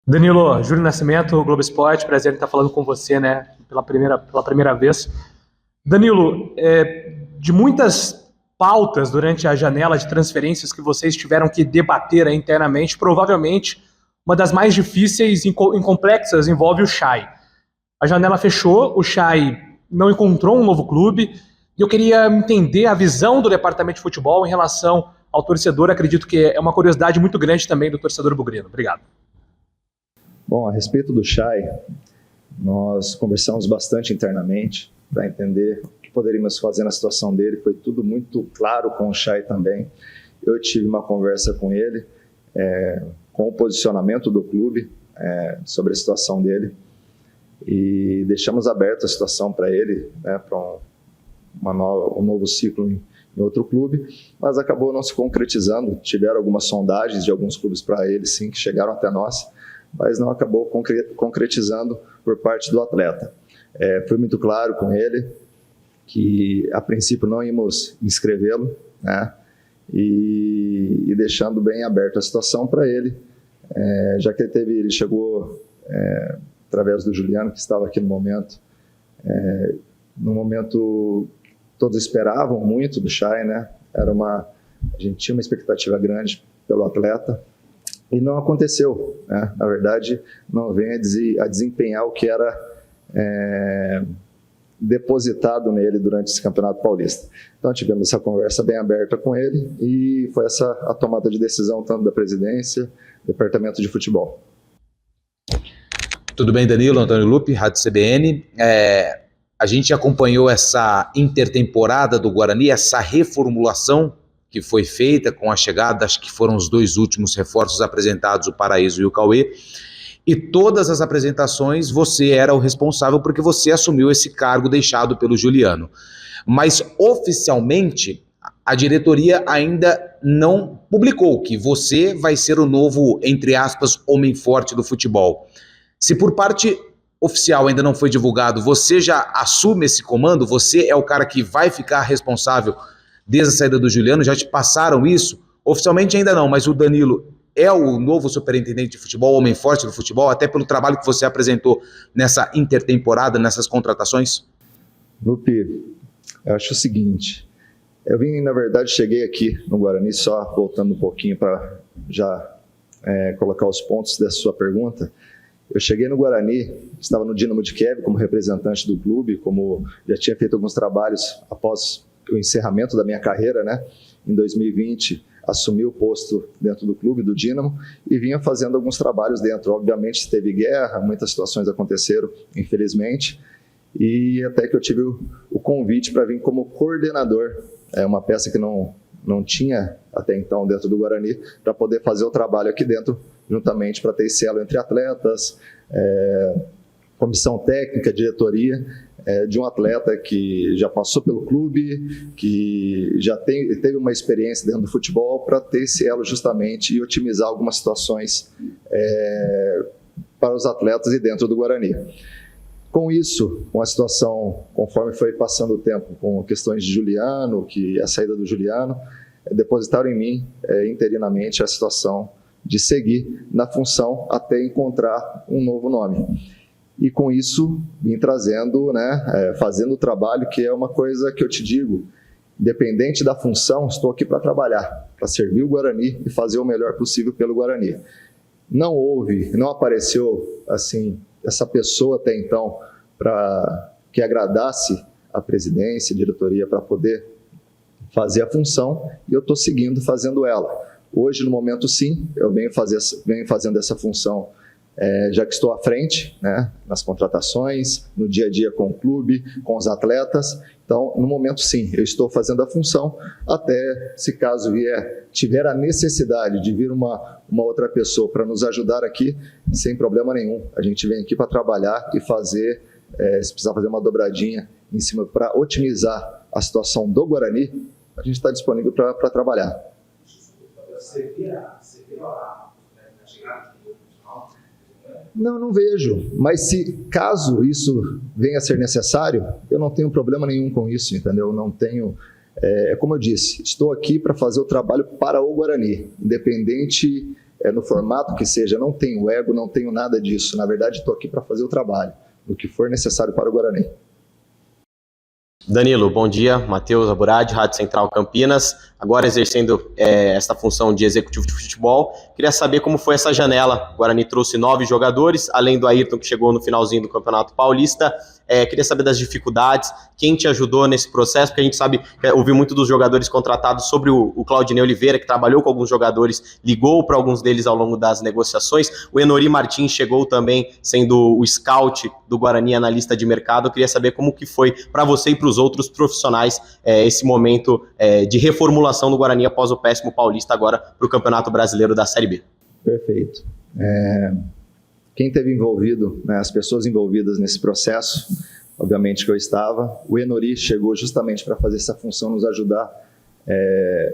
Danilo, Júlio Nascimento, Globo Esporte, prazer em estar falando com você, né, pela primeira vez. Danilo, de muitas pautas durante a janela de transferências que vocês tiveram que debater aí internamente, provavelmente uma das mais difíceis e complexas envolve o Chay. A janela fechou, o Chay não encontrou um novo clube, e eu queria entender a visão do departamento de futebol em relação ao torcedor. Acredito que é uma curiosidade muito grande também do torcedor bugrino. Obrigado. Bom, a respeito do Chay, nós conversamos bastante internamente para entender o que poderíamos fazer na situação dele. Foi tudo muito claro com o Chay também. Eu tive uma conversa com ele, com o posicionamento do clube sobre a situação dele, e deixamos aberta a situação para ele, né, para um novo ciclo em outro clube, mas acabou não se concretizando. Tiveram algumas sondagens de alguns clubes para ele, sim, que chegaram até nós, mas não acabou concretizando por parte do atleta. Foi muito claro com ele que, a princípio, não íamos inscrevê-lo, né, e deixando bem aberta a situação para ele, já que ele chegou através do Juliano, que estava aqui no momento, todos esperavam muito do Chay, né? A gente tinha uma expectativa grande pelo atleta, e não aconteceu, né? Na verdade, não vem a desempenhar o que era depositado nele durante esse Campeonato Paulista. Então tivemos essa conversa bem aberta com ele, e foi essa a tomada de decisão tanto da presidência, departamento de futebol. Tudo bem, Danilo? Antônio Lupi, Rádio CBN. A gente acompanhou essa intertemporada do Guarani, essa reformulação que foi feita com a chegada, acho que foram os 2 últimos reforços apresentados, o Paraíso e o Cauê, e todas as apresentações você era o responsável porque você assumiu esse cargo deixado pelo Juliano. Mas oficialmente a diretoria ainda não publicou que você vai ser o novo, entre aspas, homem forte do futebol. Se por parte oficial ainda não foi divulgado, você já assume esse comando? Você é o cara que vai ficar responsável desde a saída do Juliano? Já te passaram isso? Oficialmente ainda não, mas o Danilo é o novo superintendente de futebol, homem forte do futebol, até pelo trabalho que você apresentou nessa intertemporada, nessas contratações? Lupi, eu acho o seguinte, na verdade, cheguei aqui no Guarani, só voltando um pouquinho para já colocar os pontos dessa sua pergunta. Eu cheguei no Guarani, estava no Dinamo de Kiev como representante do clube, como já tinha feito alguns trabalhos após o encerramento da minha carreira, né? Em 2020, assumi o posto dentro do clube, do Dinamo, e vinha fazendo alguns trabalhos dentro. Obviamente, teve guerra, muitas situações aconteceram, infelizmente, e até que eu tive o convite para vir como coordenador, uma peça que não tinha até então dentro do Guarani, para poder fazer o trabalho aqui dentro, juntamente para ter esse elo entre atletas, comissão técnica, diretoria, de um atleta que já passou pelo clube, que já teve uma experiência dentro do futebol, para ter esse elo justamente e otimizar algumas situações para os atletas e dentro do Guarani. Com isso, com a situação, conforme foi passando o tempo, com questões de Juliano, a saída do Juliano, depositaram em mim, interinamente, a situação de seguir na função até encontrar um novo nome. E com isso, vim trazendo, né, fazendo o trabalho, que é uma coisa que eu te digo, independente da função, estou aqui para trabalhar, para servir o Guarani e fazer o melhor possível pelo Guarani. Não apareceu, assim, essa pessoa até então que agradasse a presidência, a diretoria, para poder fazer a função, e eu estou seguindo fazendo ela. Hoje, no momento, sim, eu venho fazendo essa função, já que estou à frente, né, nas contratações, no dia a dia com o clube, com os atletas. Então, no momento, sim, eu estou fazendo a função, até se caso tiver a necessidade de vir uma outra pessoa para nos ajudar aqui, sem problema nenhum. A gente vem aqui para trabalhar e fazer, se precisar fazer uma dobradinha em cima para otimizar a situação do Guarani, a gente está disponível para trabalhar. Você vira a chegada do final? Não vejo, mas caso isso venha a ser necessário, eu não tenho problema nenhum com isso, entendeu? Não tenho, como eu disse, estou aqui para fazer o trabalho para o Guarani, independente no formato que seja, não tenho ego, não tenho nada disso. Na verdade, estou aqui para fazer o trabalho, o que for necessário para o Guarani. Danilo, bom dia. Matheus Aburad, Rádio Central Campinas, agora exercendo esta função de executivo de futebol. Queria saber como foi essa janela. O Guarani trouxe 9 jogadores, além do Ayrton, que chegou no finalzinho do Campeonato Paulista. Queria saber das dificuldades, quem te ajudou nesse processo, porque a gente sabe, ouviu muito dos jogadores contratados sobre o Claudinei Oliveira, que trabalhou com alguns jogadores, ligou para alguns deles ao longo das negociações. O Enori Martins chegou também, sendo o scout do Guarani, analista de mercado. Eu queria saber como que foi para você e para os outros profissionais esse momento de reformulação do Guarani após o péssimo Paulista, agora para o Campeonato Brasileiro da Série B. Perfeito. Quem esteve envolvido, né, as pessoas envolvidas nesse processo, obviamente que eu estava, o Enori chegou justamente para fazer essa função, nos ajudar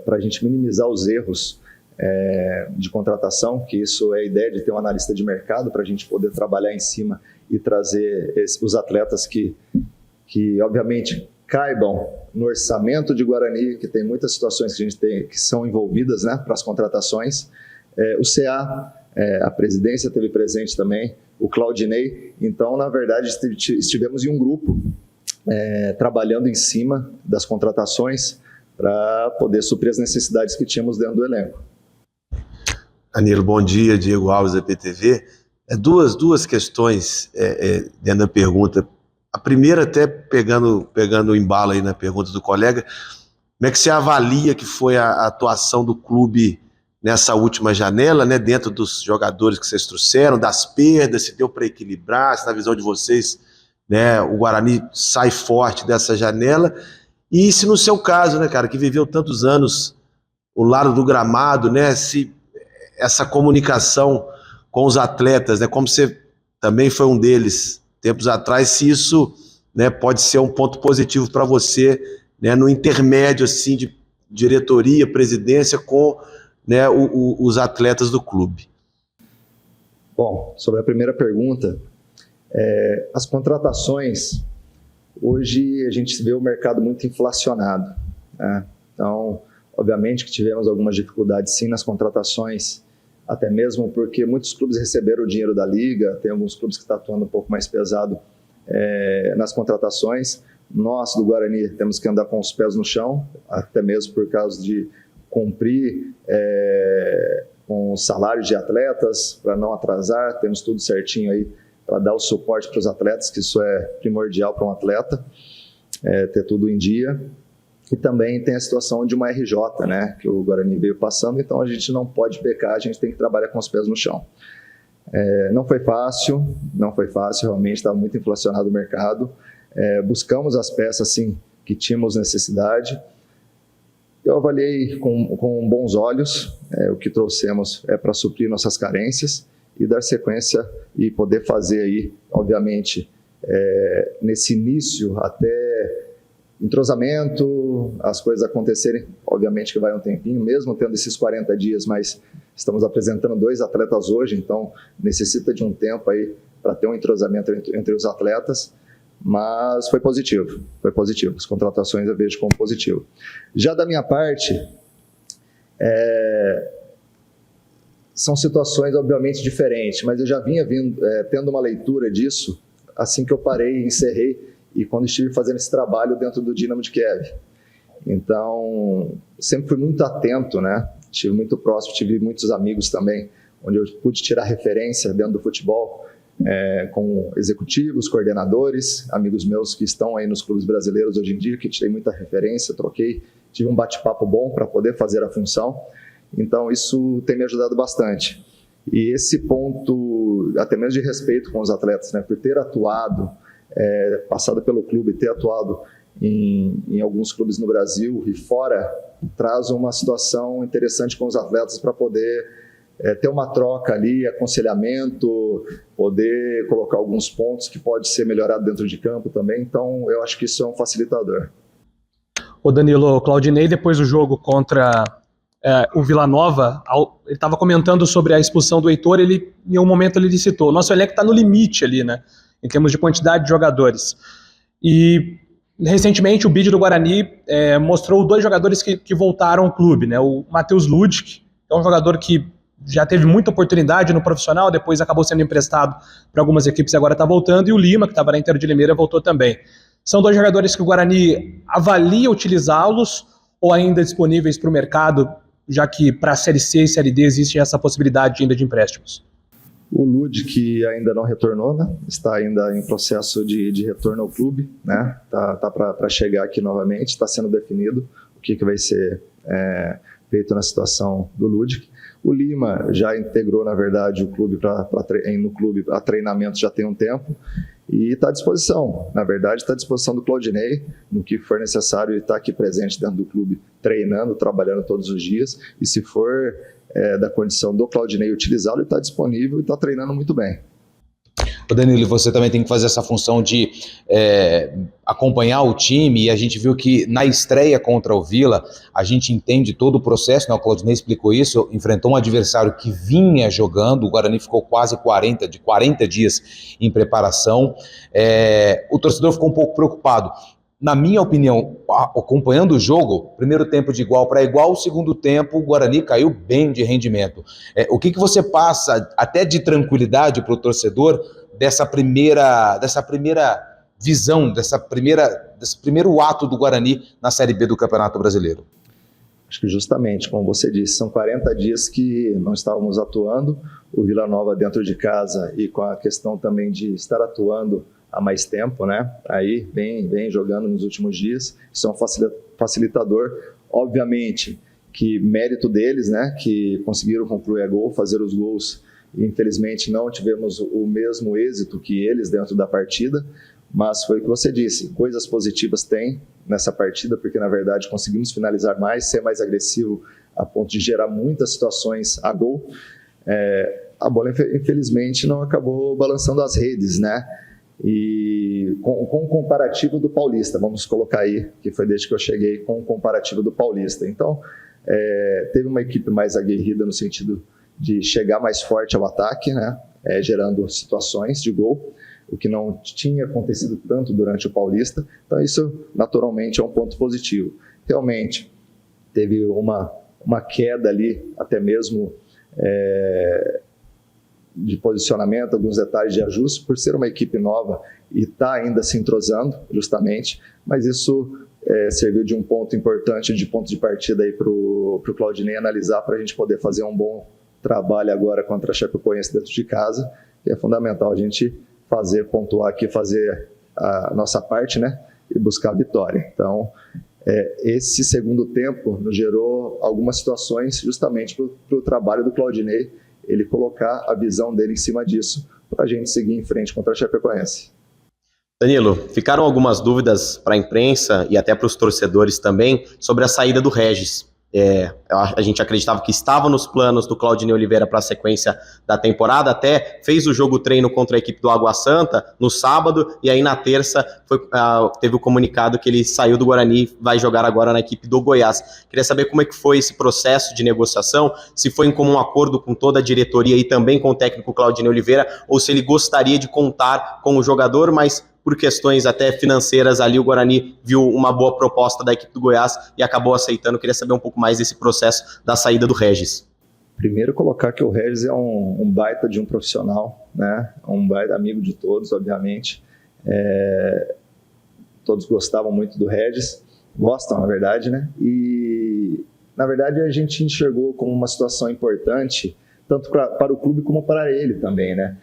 para a gente minimizar os erros de contratação, que isso é a ideia de ter um analista de mercado para a gente poder trabalhar em cima e trazer os atletas que obviamente caibam no orçamento de Guarani, que tem muitas situações que a gente tem que são envolvidas, né, para as contratações. O CA, a presidência teve presente também, o Claudinei. Então, na verdade, estivemos em um grupo trabalhando em cima das contratações para poder suprir as necessidades que tínhamos dentro do elenco. Danilo, bom dia. Diego Alves, da PTV. Duas questões dentro da pergunta. A primeira, até pegando o embalo aí na pergunta do colega, como é que você avalia que foi a atuação do clube nessa última janela, né, dentro dos jogadores que vocês trouxeram, das perdas, se deu para equilibrar, se na visão de vocês, né, o Guarani sai forte dessa janela, e se no seu caso, né, cara, que viveu tantos anos o lado do gramado, né, se essa comunicação com os atletas, né, como você também foi um deles tempos atrás, se isso, né, pode ser um ponto positivo para você, né, no intermédio assim de diretoria, presidência com, né, os atletas do clube. Bom, sobre a primeira pergunta, as contratações, hoje a gente vê o mercado muito inflacionado, né? Então, obviamente que tivemos algumas dificuldades sim nas contratações, até mesmo porque muitos clubes receberam o dinheiro da liga, tem alguns clubes que estão atuando um pouco mais pesado nas contratações. Nós, do Guarani, temos que andar com os pés no chão, até mesmo por causa de cumprir com os salários de atletas, para não atrasar, temos tudo certinho aí para dar o suporte para os atletas, que isso é primordial para um atleta, ter tudo em dia. E também tem a situação de uma RJ, né, que o Guarani veio passando, então a gente não pode pecar, a gente tem que trabalhar com os pés no chão. Não foi fácil, realmente estava muito inflacionado o mercado. Buscamos as peças, sim, que tínhamos necessidade. Eu avaliei com bons olhos, o que trouxemos para suprir nossas carências e dar sequência e poder fazer aí, obviamente, nesse início até entrosamento, as coisas acontecerem, obviamente que vai um tempinho, mesmo tendo esses 40 dias, mas estamos apresentando 2 atletas hoje, então necessita de um tempo aí para ter um entrosamento entre os atletas, mas foi positivo, as contratações eu vejo como positivo. Já da minha parte, são situações obviamente diferentes, mas eu já vinha tendo uma leitura disso assim que eu parei e encerrei, e quando estive fazendo esse trabalho dentro do Dynamo de Kiev. Então, sempre fui muito atento, né? Estive muito próximo, tive muitos amigos também, onde eu pude tirar referência dentro do futebol, com executivos, coordenadores, amigos meus que estão aí nos clubes brasileiros hoje em dia, que tirei muita referência, troquei, tive um bate-papo bom para poder fazer a função. Então, isso tem me ajudado bastante. E esse ponto, até mesmo de respeito com os atletas, né? Por ter atuado, passado pelo clube, ter atuado em alguns clubes no Brasil e fora, traz uma situação interessante com os atletas para poder ter uma troca ali, aconselhamento, poder colocar alguns pontos que pode ser melhorado dentro de campo também. Então, eu acho que isso é um facilitador. O Danilo, Claudinei, depois do jogo contra o Vila Nova, ele estava comentando sobre a expulsão do Heitor, em um momento ele citou, nosso elenco está no limite ali, né? Em termos de quantidade de jogadores. E, recentemente, o bid do Guarani mostrou 2 jogadores que voltaram ao clube, né? O Matheus Ludic, que é um jogador que já teve muita oportunidade no profissional, depois acabou sendo emprestado para algumas equipes e agora está voltando, e o Lima, que estava na Inter de Limeira, voltou também. São dois jogadores que o Guarani avalia utilizá-los ou ainda disponíveis para o mercado, já que para a Série C e Série D existe essa possibilidade ainda de empréstimos? O Lud, que ainda não retornou, né? Está ainda em processo de retorno ao clube, né? Tá para chegar aqui novamente, está sendo definido o que vai ser feito na situação do Lud. O Lima já integrou, na verdade, o clube no clube a treinamento já tem um tempo e está à disposição. Na verdade, está à disposição do Claudinei, no que for necessário, e está aqui presente dentro do clube, treinando, trabalhando todos os dias. E se for da condição do Claudinei utilizá-lo, ele está disponível e está treinando muito bem. O Danilo, você também tem que fazer essa função de acompanhar o time, e a gente viu que na estreia contra o Vila, a gente entende todo o processo, né? O Claudinei explicou isso, enfrentou um adversário que vinha jogando, o Guarani ficou quase 40 dias em preparação, o torcedor ficou um pouco preocupado. Na minha opinião, acompanhando o jogo, primeiro tempo de igual para igual, o segundo tempo o Guarani caiu bem de rendimento. O que você passa até de tranquilidade para o torcedor dessa primeira visão, desse primeiro ato do Guarani na Série B do Campeonato Brasileiro? Acho que justamente, como você disse, são 40 dias que não estávamos atuando, o Vila Nova dentro de casa e com a questão também de estar atuando há mais tempo, né? Aí vem jogando nos últimos dias. Isso é um facilitador, obviamente, que mérito deles, né? Que conseguiram concluir a gol, fazer os gols. Infelizmente não tivemos o mesmo êxito que eles dentro da partida, mas foi o que você disse, coisas positivas tem nessa partida, porque na verdade conseguimos finalizar mais, ser mais agressivo a ponto de gerar muitas situações a gol. A bola infelizmente não acabou balançando as redes, né? E com o comparativo do Paulista, vamos colocar aí, que foi desde que eu cheguei, com o comparativo do Paulista. Então, teve uma equipe mais aguerrida no sentido de chegar mais forte ao ataque, né? Gerando situações de gol, o que não tinha acontecido tanto durante o Paulista. Então, isso naturalmente é um ponto positivo. Realmente, teve uma queda ali, até mesmo de posicionamento, alguns detalhes de ajuste, por ser uma equipe nova e estar ainda se entrosando, justamente, mas isso serviu de um ponto importante, de ponto de partida aí para o Claudinei analisar, para a gente poder fazer um bom trabalho agora contra a Chapecoense dentro de casa, que é fundamental a gente pontuar aqui, fazer a nossa parte, né, e buscar a vitória. Então, esse segundo tempo nos gerou algumas situações justamente para o trabalho do Claudinei, ele colocar a visão dele em cima disso, para a gente seguir em frente contra a Chapecoense. Danilo, ficaram algumas dúvidas para a imprensa e até para os torcedores também sobre a saída do Regis. A gente acreditava que estava nos planos do Claudinei Oliveira para a sequência da temporada, até fez o jogo treino contra a equipe do Água Santa no sábado, e aí na terça teve o comunicado que ele saiu do Guarani, vai jogar agora na equipe do Goiás. Queria saber como é que foi esse processo de negociação, se foi em comum acordo com toda a diretoria e também com o técnico Claudinei Oliveira, ou se ele gostaria de contar com o jogador, mas por questões até financeiras ali, o Guarani viu uma boa proposta da equipe do Goiás e acabou aceitando. Queria saber um pouco mais desse processo da saída do Regis. Primeiro, colocar que o Regis é um baita de um profissional, né? Um baita amigo de todos, obviamente. Todos gostavam muito do Regis, gostam, na verdade, né? E, na verdade, a gente enxergou como uma situação importante, tanto para o clube como para ele também, né?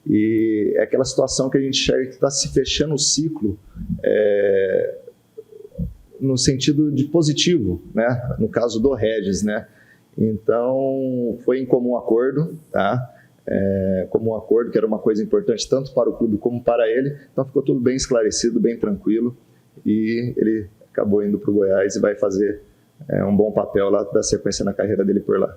E é aquela situação que a gente enxerga que está se fechando o ciclo no sentido de positivo, né? No caso do Regis, né? Então, foi em comum acordo, tá? Comum acordo, que era uma coisa importante tanto para o clube como para ele. Então, ficou tudo bem esclarecido, bem tranquilo, e ele acabou indo para o Goiás e vai fazer um bom papel lá da sequência na carreira dele por lá.